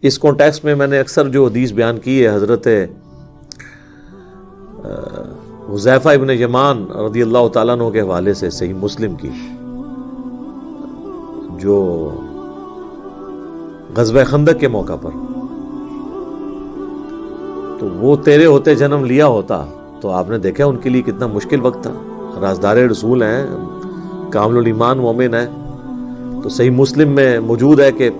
اس context میں نے اکثر جو حدیث بیان کی ہے حضرت حذیفہ ابن یمان رضی اللہ تعالیٰ عنہ کے حوالے سے صحیح مسلم کی، جو غزوہ خندق کے موقع پر، تو وہ تیرے ہوتے جنم لیا ہوتا تو آپ نے دیکھا ان کے لیے کتنا مشکل وقت تھا، رازدار رسول ہیں، کامل الایمان مومن ہیں۔ تو صحیح مسلم میں موجود ہے کہ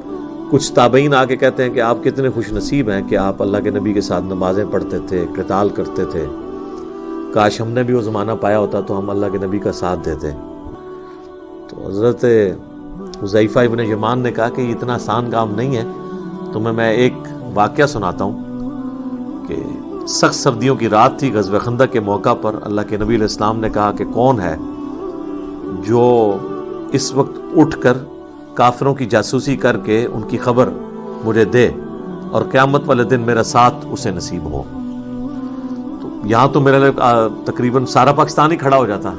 کچھ تابعین آ کے کہتے ہیں کہ آپ کتنے خوش نصیب ہیں کہ آپ اللہ کے نبی کے ساتھ نمازیں پڑھتے تھے، قتال کرتے تھے، کاش ہم نے بھی وہ زمانہ پایا ہوتا تو ہم اللہ کے نبی کا ساتھ دیتے۔ تو حضرت حذیفہ ابن یمان نے کہا کہ یہ اتنا آسان کام نہیں ہے، تمہیں میں ایک واقعہ سناتا ہوں کہ سخت سردیوں کی رات تھی، غزوہ خندق کے موقع پر اللہ کے نبی علیہ السلام نے کہا کہ کون ہے جو اس وقت اٹھ کر کافروں کی جاسوسی کر کے ان کی خبر مجھے دے اور قیامت والے دن میرا ساتھ اسے نصیب ہو۔ تو یہاں تو میرے لیے تقریباً سارا پاکستان ہی کھڑا ہو جاتا،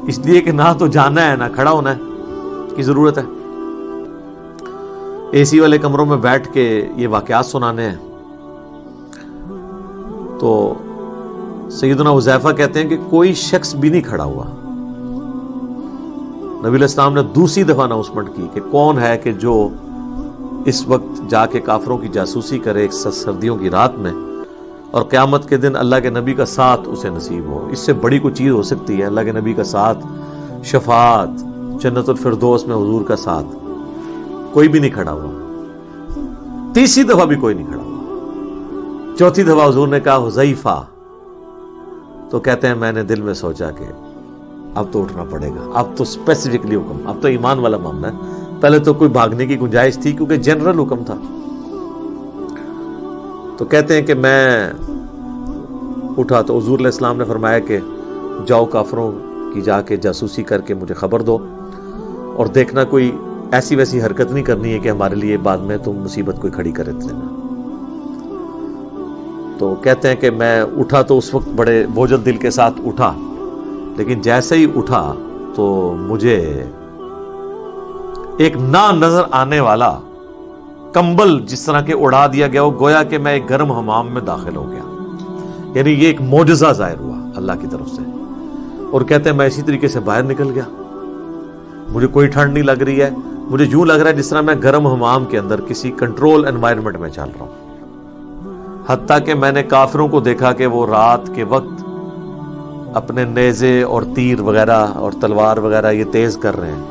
اس لیے کہ نہ تو جانا ہے نہ کھڑا ہونا ہے کی ضرورت ہے، اے سی والے کمروں میں بیٹھ کے یہ واقعات سنانے ہیں۔ تو سیدنا حذیفہ کہتے ہیں کہ کوئی شخص بھی نہیں کھڑا ہوا۔ نبی علیہ السلام نے دوسری دفعہ اناؤنسمنٹ کی کہ کون ہے کہ جو اس وقت جا کے کافروں کی جاسوسی کرے ایک سردیوں کی رات میں اور قیامت کے دن اللہ کے نبی کا ساتھ اسے نصیب ہو۔ اس سے بڑی کوئی چیز ہو سکتی ہے؟ اللہ کے نبی کا ساتھ، شفاعت، جنت الفردوس میں حضور کا ساتھ۔ کوئی بھی نہیں کھڑا ہوا، تیسری دفعہ بھی کوئی نہیں کھڑا ہوا، چوتھی دفعہ حضور نے کہا حذیفہ، تو کہتے ہیں میں نے دل میں سوچا کہ اب تو اٹھنا پڑے گا، اب تو اسپیسیفکلی حکم، اب تو ایمان والا معاملہ ہے۔ پہلے تو کوئی بھاگنے کی گنجائش تھی کیونکہ جنرل حکم تھا۔ تو کہتے ہیں کہ میں اٹھا تو حضور علیہ السلام نے فرمایا کہ جاؤ کافروں کی جا کے جاسوسی کر کے مجھے خبر دو، اور دیکھنا کوئی ایسی ویسی حرکت نہیں کرنی ہے کہ ہمارے لیے بعد میں تم مصیبت کوئی کھڑی کرے دینا۔ تو کہتے ہیں کہ میں اٹھا تو اس وقت بڑے بوجھل دل کے ساتھ اٹھا، لیکن جیسے ہی اٹھا تو مجھے ایک نہ نظر آنے والا کمبل جس طرح کے اڑا دیا گیا، وہ گویا کہ میں ایک گرم حمام میں داخل ہو گیا، یعنی یہ ایک معجزہ ظاہر ہوا اللہ کی طرف سے۔ اور کہتے ہیں میں اسی طریقے سے باہر نکل گیا، مجھے کوئی ٹھنڈ نہیں لگ رہی ہے، مجھے یوں لگ رہا ہے جس طرح میں گرم حمام کے اندر کسی کنٹرول انوائرمنٹ میں چل رہا ہوں۔ حتیٰ کہ میں نے کافروں کو دیکھا کہ وہ رات کے وقت اپنے نیزے اور تیر وغیرہ اور تلوار وغیرہ یہ تیز کر رہے ہیں،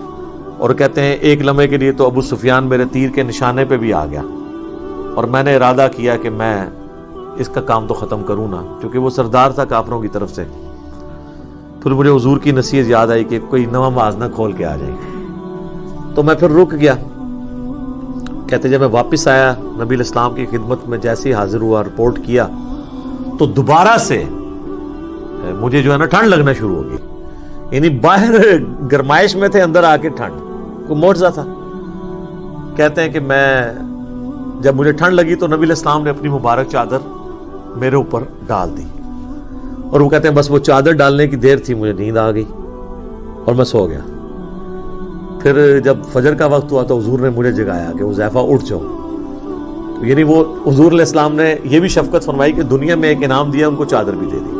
اور کہتے ہیں ایک لمحے کے لیے تو ابو سفیان میرے تیر کے نشانے پہ بھی آ گیا، اور میں نے ارادہ کیا کہ میں اس کا کام تو ختم کروں نا، کیونکہ وہ سردار تھا کافروں کی طرف سے۔ پھر مجھے حضور کی نصیحت یاد آئی کہ کوئی نواں موازنہ کھول کے آ جائے، تو میں پھر رک گیا۔ کہتے جب میں واپس آیا نبی علیہ السلام کی خدمت میں جیسے ہی حاضر ہوا، رپورٹ کیا، تو دوبارہ سے مجھے جو ہے نا ٹھنڈ لگنا شروع ہو گئی، یعنی باہر گرمائش میں تھے، اندر آ کے ٹھنڈ، کوئی معجزہ تھا۔ کہتے ہیں کہ میں جب مجھے ٹھنڈ لگی تو نبی علیہ السلام نے اپنی مبارک چادر میرے اوپر ڈال دی، اور وہ کہتے ہیں بس وہ چادر ڈالنے کی دیر تھی مجھے نیند آ گئی اور میں سو گیا۔ پھر جب فجر کا وقت ہوا تو حضور نے مجھے جگایا کہ حذیفہ اٹھ جاؤ، یعنی وہ حضور علیہ السلام نے یہ بھی شفقت فرمائی کہ دنیا میں ایک انعام دیا، ان کو چادر بھی دے دی۔